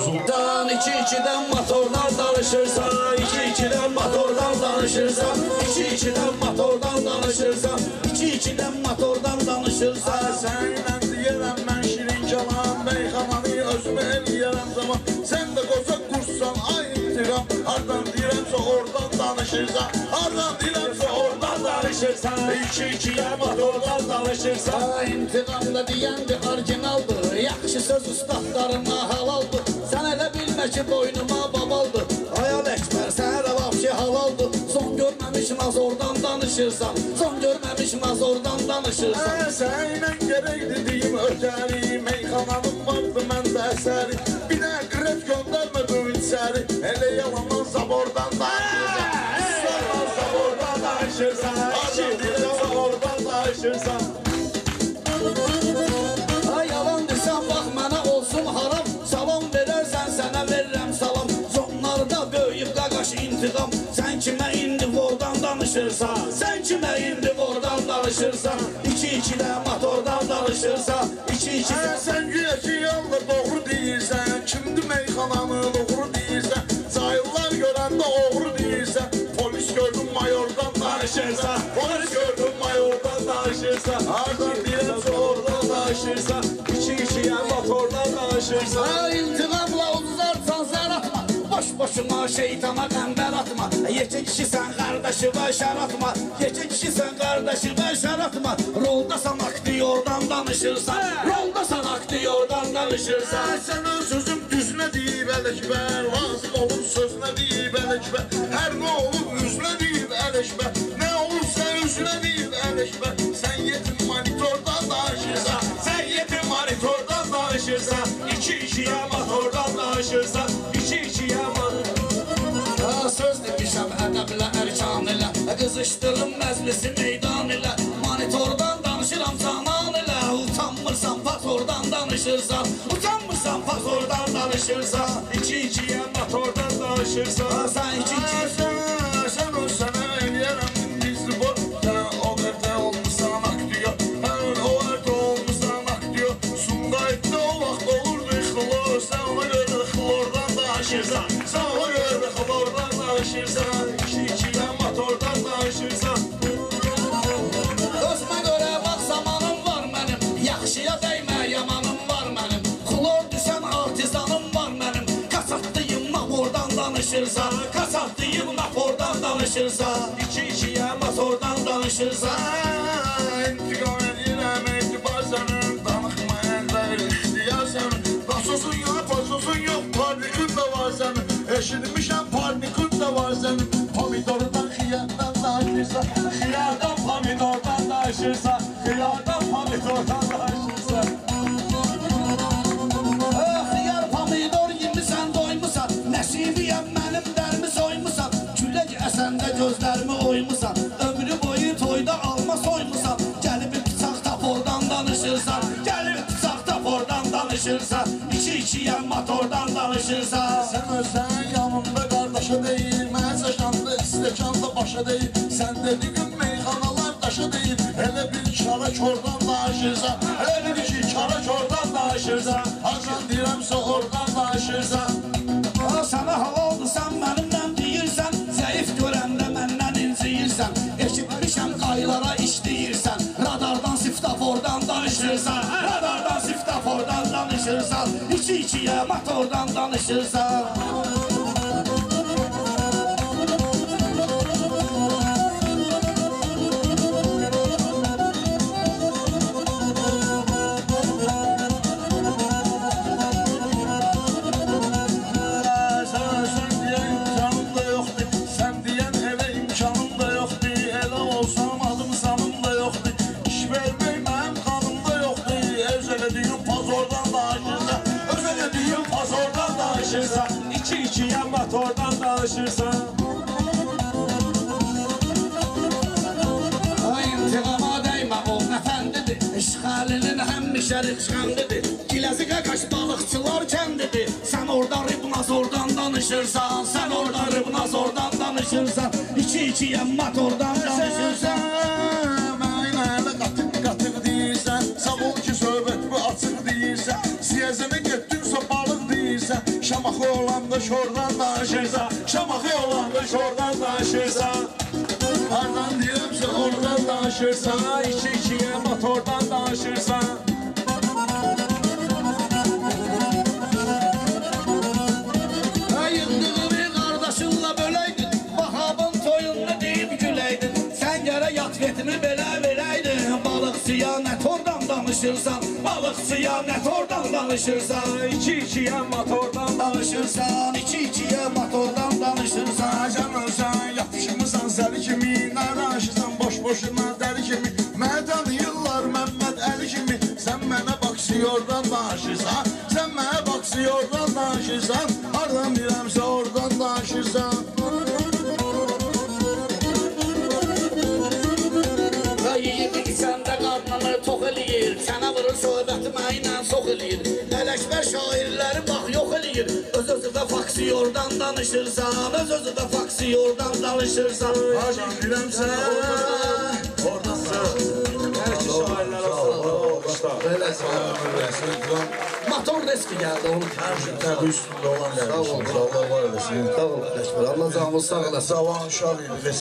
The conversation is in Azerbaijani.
Sultan 2-2'dən motordan danışırsan, 2-2'dən motordan danışırsan, 2-2'dən motordan danışırsan, 2-2'dən motordan danışırsan. Səninlə deyərəm mən şirin kalam, meyxananı özümə eləyərəm zaman. Sən də qoza qursan, ay intiqam, hardan deyirəmsə oradan danışırsan, hardan deyirəmsə oradan danışırsan. 2-2'yə motordan danışırsan. İntiqamda deyəndi orijinaldır, yaxşı söz ustadlarına halaldır. Sən elə bilmə ki boynuma babaldır, Ayal Əkbər sənə də vapşi halaldır. Son görməmiş nazordan danışırsan, son görməmiş nazordan danışırsan. Səninlə gərək dediyim ötəri, meyxananın vardı məndə əsəri. Bir də qret göndərmədim içəri, elə yalandan zabordan danışırsan. Sonra zabordan danışırsan, hardan deyirəmsə oradan danışırsan. Yalan desən bax mənə olsun haram, salam verərsən sənə verirəm salam. Zonlarda böyüyüb qaqaş intiqam, sən kimə indi vordan danışırsan, sən kimə indi vordan danışırsan. 2-2'də motordan danışırsan, 2-2'də. Sən güya ki yalnız doğru deyirsən, kimdi meyxananı doğru deyirsən, cahillər görəndə oğru deyirsən, polis gördün mayordan danışırsan, polis gördün mayordan danışırsan, hardan deyirəmsə oradan danışırsan, 2-2'yə motordan danışırsan. İntiqamla uzarsan zər atma, boş-boşuna şeytana qəmbər atma. Yekə kişi sən qardaşı və şər atma, yekə kişi sən qardaşı və şər atma. Roldasan aktyordan danışırsan, roldasan aktyordan danışırsan. Sən öz sözüm düzünə deyib ələkbər, lazım olub sözünə deyib ələkbər, hər nə olub üzünə deyib ələkbər, nə olursa üzünə deyib ələkbər. Sən yetim monitordan danışırsan, sən yetim monitordan danışırsan, 2-2'yə motordan danışırsan, 2-2'yə motordan. Söz demişəm ədəblə, ərkan ilə, qızışdırım məclisi meydan ilə. Monitordan danışıram canan ilə, utanmırsan fatordan danışırsan, utanmırsan fatordan danışırsan, 2-2'yə motordan danışırsan. Sən 2-2'yə sən o sənə eləyərəm bizi bor, sən o vərdə olmuşsan aktyor, sən o vərdə olmuşsan aktyor. Sumqayıtda o vaxt olurdu xlor, sən ona görə xlordan danışırsan, sən ona görə xlordan danışırsan, 2-2'yə motordan danışırsan. Özümə görə bax zamanım var mənim, yaxşıya dəymə yamanım var mənim. Xlor düşən artizanım var mənim, kasatdıyım napordan danışırsan, kasatdıyım napordan danışırsan, 2-2'yə motordan danışırsan. İntiqam edirəm etibar sənin, danıqma əllər ixtiyar sənin. Nasosun yox, pasosun yox, parnikın da var sənin, eşitmişəm parnikın da var sənin. Pomidordan xiyardan danışırsan, xiyardan pomidordan danışırsan, xiyardan pomidordan danışırsan. Xiyar pomidor yemisən doymusan, nəsibiyəm mənim dərmi soymusan. Külək əsəndə gözlərimi oymusan, ömrü boyu toyda alma soymusan. Gəlib bıçaq tapordan danışırsan, gəlib bıçaq tapordan danışırsan, 2-2'yə motordan danışırsan. Sən özən yanımda qardaşa deyil, mən çəkanda istəkanda başa deyil. Sən dediyin meyxanalar daşa deyil, elə bir kara kordan danışırsan, elə bir ki kara kordan danışırsan, hardan deyirəmsə oradan danışırsan. Sənə halaldır, sən mənimlə deyirsən, zəif görəndə məndən inciyirsən. Eşitmişəm qaylara işləyirsən, radardan siftafordan danışırsan, radardan siftafordan danışırsan, 2-2'yə motordan danışırsan. Danışırsan, 2-2'yə motordan danışırsan. İntiqama dəymə, o nəfəndidir, işğalinin həmişə rıxşəndidir. Giləzi qaqaş balıqçılar kəndidir, sən orada ribnazordan danışırsan, sən orada ribnazordan danışırsan, 2-2'yə motordan danışırsan. Mənə elə qatıq deyirsən, sağ ol ki söhbət bu açıq deyirsən, siyazənə getdinsə balıq deyirsən, Şamaxı olanda şordan danışırsan, Şamaxı olanda şordan danışırsan. Hardan deyirəmsə oradan danışırsan, iki-ikiyə motordan danışırsan. Yıldığını qardaşınla böləydin, Vahabın toyunda deyib güləydin. Sən gərə yat vetimi belə verəydin. Balıqçıya nə tordan danışırsan, Balıqçıya nə tordan danışırsan. İki-ikiyə motordan Danışırsan, iki-ikiyə motordan danışırsan. Canırsan, yapışmısan səli kimi, nə danışırsan boş-boşuna dəli kimi. Mənə tanıyırlar Məmməd Əli kimi. Sən mənə baksıyordan danışırsan, sən mənə baksıyordan danışırsan. Hardan deyirəmsə oradan danışırsan. Yiyib içəndə qarnını tox eləyir, sənə vurur söhbətimi ilə sox eləyir. Ələkbər şairləri bax yox eləyir. Öz-özünə faksiyordan danışırsan, öz-özünə faksiyordan danışırsan. Hardan deyirəmsə oradan danışırsan. Hər iki şairlərə Motor riski gəldi onu. Hər şey təbii üstündə olan Sağ ol, Allah var eləsin. sağ ol. Allah canımız sağ olasın. Zavan uşaq idi.